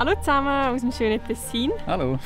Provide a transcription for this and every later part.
Hallo zusammen aus dem schönen Tessin. Hallo.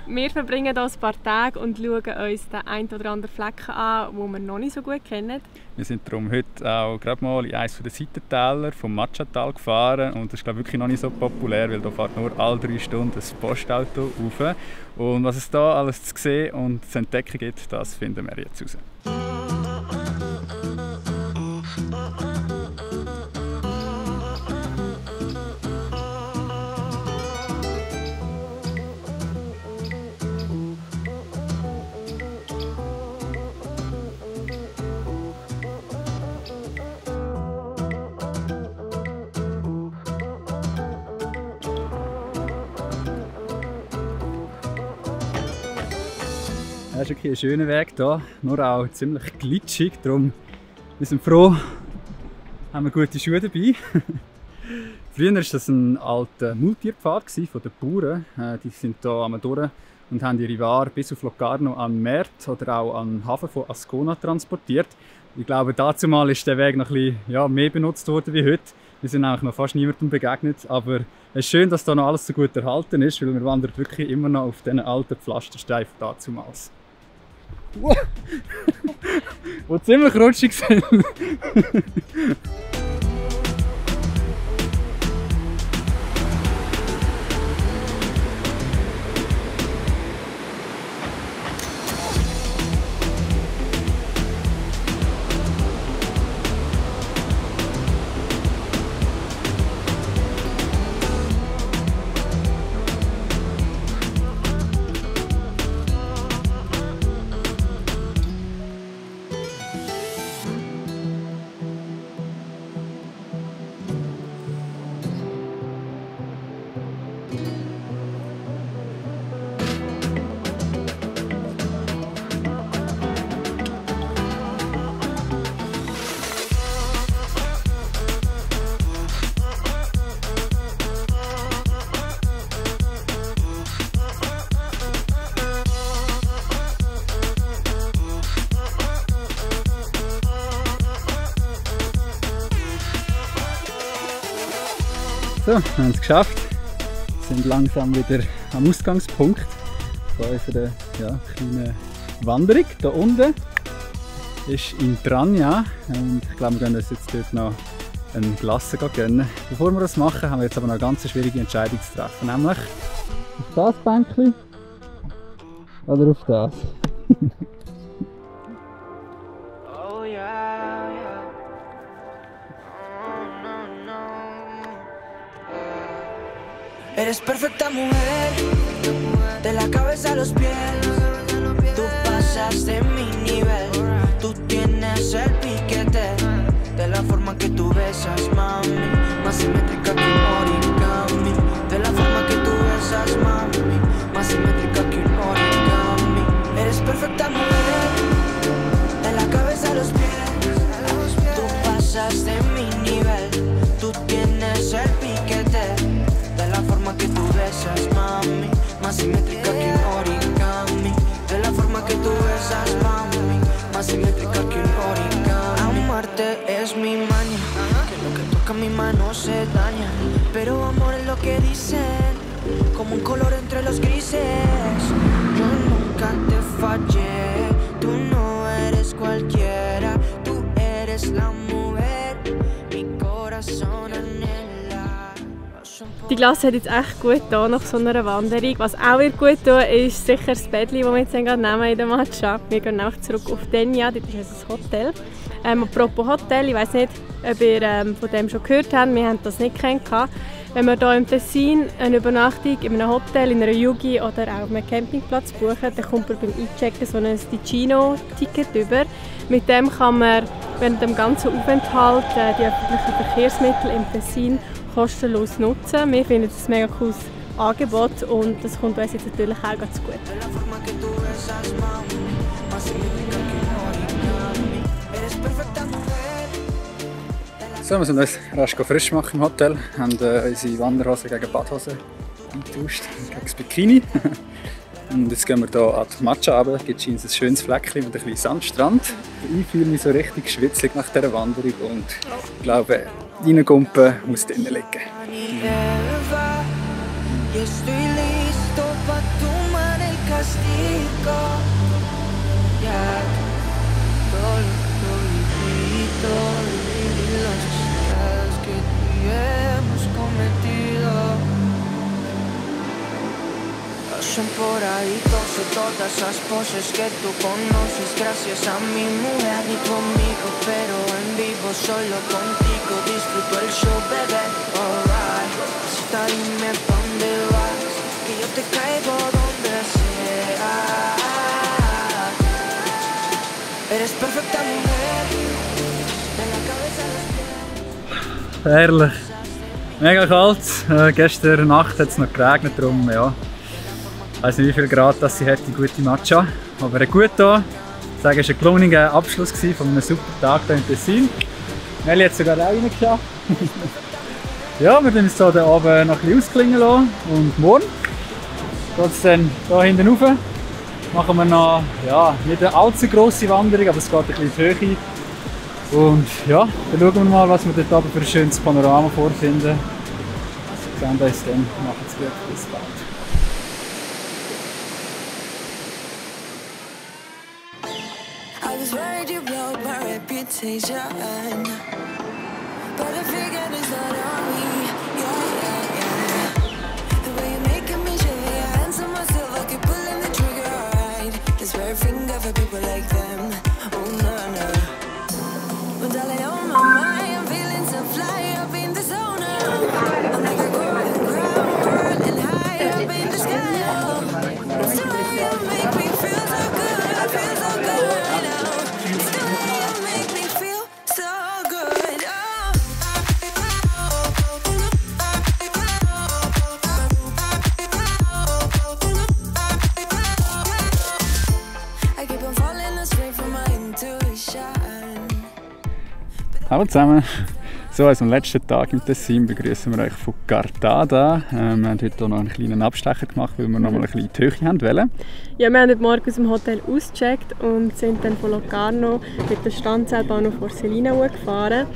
Wir verbringen hier ein paar Tage und schauen uns den einen oder anderen Flecken an, den wir noch nicht so gut kennen. Wir sind darum heute auch gerade mal in eines der Seitentäler vom Matschental gefahren und das ist glaube ich wirklich noch nicht so populär, weil da fährt nur alle 3 Stunden ein Postauto rauf. Und was es da alles zu sehen und zu entdecken gibt, das finden wir jetzt raus. Das ist wirklich ein schöner Weg hier, nur auch ziemlich glitschig, darum wir sind froh, haben wir gute Schuhe dabei. Früher war das ein alter Maultierpfad von den Bauern. Die sind hier einmal durch und haben ihre Ware bis auf Locarno an Märkte oder auch an den Hafen von Ascona transportiert. Ich glaube, dazu mal ist der Weg noch ein bisschen mehr benutzt worden wie heute. Wir sind eigentlich noch fast niemandem begegnet, aber es ist schön, dass da noch alles so gut erhalten ist, weil wir wandern wirklich immer noch auf diesen alten Pflastersteinen von dazumals. Die ziemlich rutschig sind. So, wir haben es geschafft. Wir sind langsam wieder am Ausgangspunkt von unserer kleinen Wanderung. Hier unten ist Intragna und ich glaube, wir gehen uns jetzt dort noch eine Glasse gönnen. Bevor wir das machen, haben wir jetzt aber noch eine ganz schwierige Entscheidung zu treffen, nämlich auf das Bänkchen oder auf das. Eres perfecta mujer, de la cabeza a los pies. Tú pasas de mi nivel, tú tienes el piquete. De la forma que tú besas, mami, más simétrica que un origami. De la forma que tú besas, mami, más simétrica que un origami. Eres perfecta mujer, de la cabeza a los pies. Tú pasas de mi nivel, tú tienes el piquete. De la forma que tú besas, mami, más simétrica que un origami. De la forma que tú besas, mami, más simétrica que un origami. Amarte es mi maña, que lo que toca mi mano se daña. Pero amor es lo que dicen, como un color entre los grises. Yo nunca te fallé, tú no eres cualquiera. Tú eres la mujer, mi corazón anhela. Die Glasse hat jetzt echt gut da nach so einer Wanderung. Was auch wird gut tun, ist sicher das Bettchen, das wir jetzt gerade nehmen in der Matcha. Wir gehen auch zurück auf Denia, dort ist unser Hotel. Apropos Hotel, ich weiss nicht, ob ihr von dem schon gehört habt, wir haben das nicht kennengelernt. Wenn wir hier im Tessin eine Übernachtung in einem Hotel, in einer Yugi oder auch auf einem Campingplatz buchen, dann kommt man beim Einchecken so ein Ticino-Ticket über. Mit dem kann man während dem ganzen Aufenthalt die öffentlichen Verkehrsmittel im Tessin kostenlos nutzen. Wir finden das ein mega cooles Angebot und das kommt uns jetzt natürlich auch ganz gut. So, wir sind uns rasch frisch machen im Hotel, haben unsere Wanderhose gegen Badhose eingetauscht, gegen das Bikini. Und jetzt gehen wir hier an die Matcha runter. Es gibt ein schönes Fleckchen mit einem kleinen Sandstrand. Ich fühle mich so richtig schwitzig nach dieser Wanderung und ich glaube, reingumpen muss drinnen liegen. y estoy listo pa' tomar el castigo. Ya todo lo vivido, vivir las cosas que tú y yo hemos cometido. Pasan por ahí todas esas poses que tú conoces. Gracias a mi mujer y tu amigo, pero en vivo solo contigo disfruto el show, bebé. Alright, hasta dime pa' dónde vas, que yo te caigo donde sea. Eres perfecta mujer, de la cabeza a los pies. Herrlich. Mega kalt. Gestern Nacht hat es noch geregnet, darum ja. Ich weiss nicht, wie viel Grad das sie hat, die gute Matcha. Aber gut hier. Ich sage, es war ein gelungener Abschluss von einem super Tag hier in Tessin. Nelly hat es sogar reingeschafft. Ja, wir werden uns hier oben noch ein bisschen ausklingen lassen. Und morgen geht es dann hier hinten rauf. Machen wir noch nicht eine allzu grosse Wanderung, aber es geht ein bisschen in die Höhe. Und ja, dann schauen wir mal, was wir dort oben für ein schönes Panorama vorfinden. Wir sehen uns dann. Macht's gut. Bis bald. I was worried you broke my reputation, but I figured it's not on me. Yeah. The way you're making me shiver, your hands on myself, I keep pulling the trigger. Alright, this very finger for people like them. Oh no. But darling, on my mind, I'm feeling so fly up in the zone. I'm like a golden crown, whirling high up in the sky. It's the way you make me feel so good, feel so good. Hallo zusammen! So, als am letzten Tag im Tessin begrüßen wir euch von Cartada. Wir haben heute noch einen kleinen Abstecher gemacht, weil wir noch mal ein bisschen in die Höhe wollen. Ja, wir haben heute Morgen aus dem Hotel ausgecheckt und sind dann von Locarno mit der Standseilbahn auf Orselina gefahren.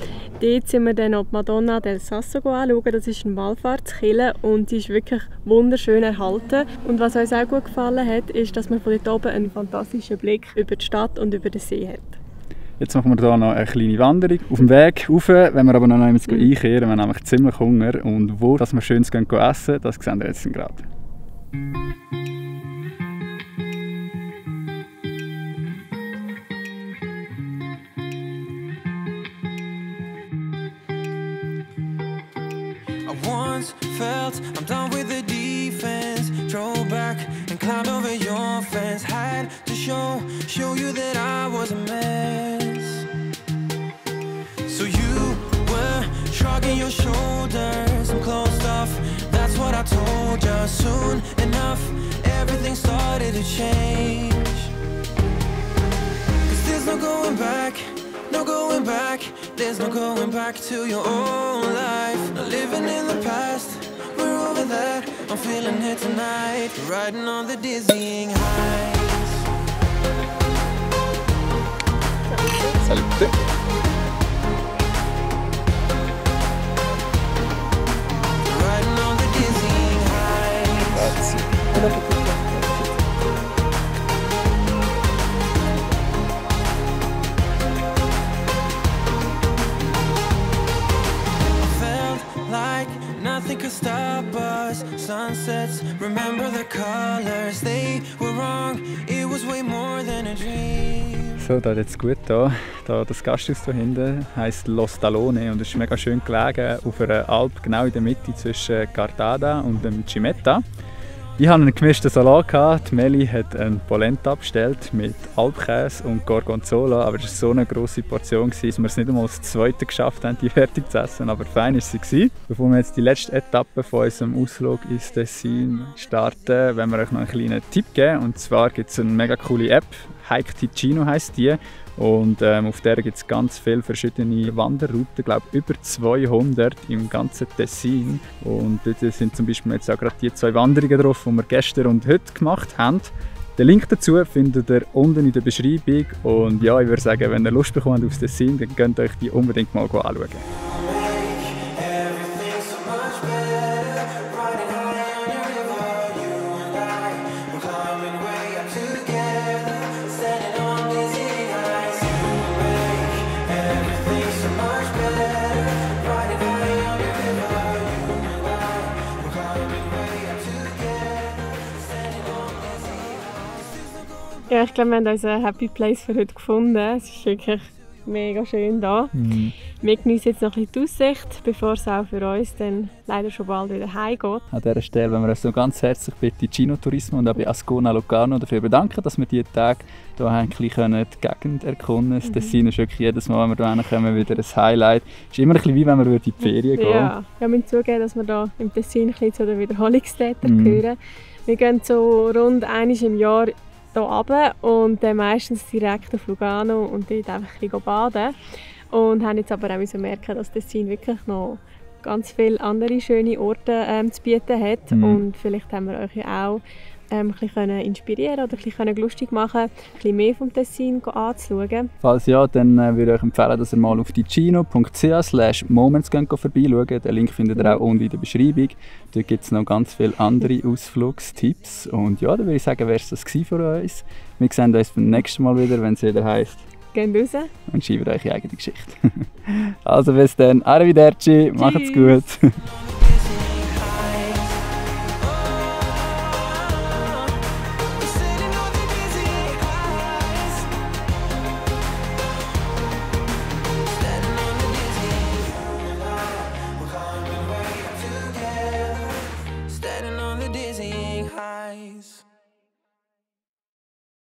Dort sind wir dann auf die Madonna del Sasso anschauen. Das ist eine Wallfahrtskirche und die ist wirklich wunderschön erhalten. Und was uns auch gut gefallen hat, ist, dass man von dort oben einen fantastischen Blick über die Stadt und über den See hat. Jetzt machen wir hier noch eine kleine Wanderung auf dem Weg rauf, wenn wir aber noch einmal einkehren. Wir haben nämlich ziemlich Hunger und wo dass wir Schönes gehen essen, das sehen wir jetzt gerade. I once felt I'm done with the defense. Drove back and climbed over your fence. Had to show you that I was a mess. So you were shrugging your shoulders and closed off. That's what I told you. Soon enough, everything started to change. 'Cause there's no going back, no going back. There's no going back to your old life. Not living in the past, we're over that. I'm feeling it tonight, riding on the dizzying highs. Salute! Riding on the dizzying highs. Nothing could stop us. Sunsets, remember the colors. They were wrong, it was way more than a dream. So, da jetzt gut da. Das Gasthaus hier hinten heisst Lo Stallone und es ist mega schön gelegen auf einer Alp, genau in der Mitte zwischen Cartada und dem Cimetta. Ich hatte einen gemischten Salat. Die Meli hat eine Polenta bestellt mit Alpkäse und Gorgonzola, aber es war so eine grosse Portion, dass wir es nicht einmal als zweite geschafft haben, die fertig zu essen. Aber fein war sie. Bevor wir jetzt die letzte Etappe von unserem Ausflug ins Tessin starten, wollen wir euch noch einen kleinen Tipp geben. Und zwar gibt es eine mega coole App, Hike Ticino heisst die. Und auf der gibt es ganz viele verschiedene Wanderrouten, ich glaube über 200 im ganzen Tessin. Und dort sind zum Beispiel jetzt auch gerade die 2 Wanderungen drauf, die wir gestern und heute gemacht haben. Den Link dazu findet ihr unten in der Beschreibung. Und ja, ich würde sagen, wenn ihr Lust bekommt aufs Tessin, dann könnt ihr euch die unbedingt mal anschauen. Ja, ich glaube, wir haben unseren Happy Place für heute gefunden. Es ist wirklich mega schön hier. Wir genießen jetzt noch ein bisschen die Aussicht, bevor es auch für uns dann leider schon bald wieder heimgeht. An dieser Stelle wollen wir uns noch ganz herzlich bei Ticino Turismo und auch bei Ascona Locarno dafür bedanken, dass wir diese Tage hier ein bisschen die Gegend erkunden können. Das Tessin ist wirklich jedes Mal, wenn wir hierher kommen, wieder ein Highlight. Es ist immer ein bisschen wie wenn wir in die Ferien gehen. Ja, wir müssen zugeben, dass wir hier im Tessin ein bisschen zu den Wiederholungstätern gehören. Wir gehen so rund einmal im Jahr hier runter und dann meistens direkt auf Lugano und dort einfach ein bisschen baden. Und haben jetzt aber auch merken, dass Tessin wirklich noch ganz viele andere schöne Orte zu bieten hat. Und vielleicht haben wir euch ja auch ein bisschen inspirieren oder ein bisschen lustig machen, ein bisschen mehr vom Tessin anzuschauen. Falls ja, dann würde ich euch empfehlen, dass ihr mal auf ticino.ch/moments vorbeischaut. Den Link findet ihr auch unten in der Beschreibung. Dort gibt es noch ganz viele andere Ausflugstipps. Und ja, dann würde ich sagen, wäre es das für uns. Wir sehen uns beim nächsten Mal wieder, wenn es wieder heisst. Geht raus. Und schreibt eure eigene Geschichte. Also bis dann, arrivederci, macht's gut.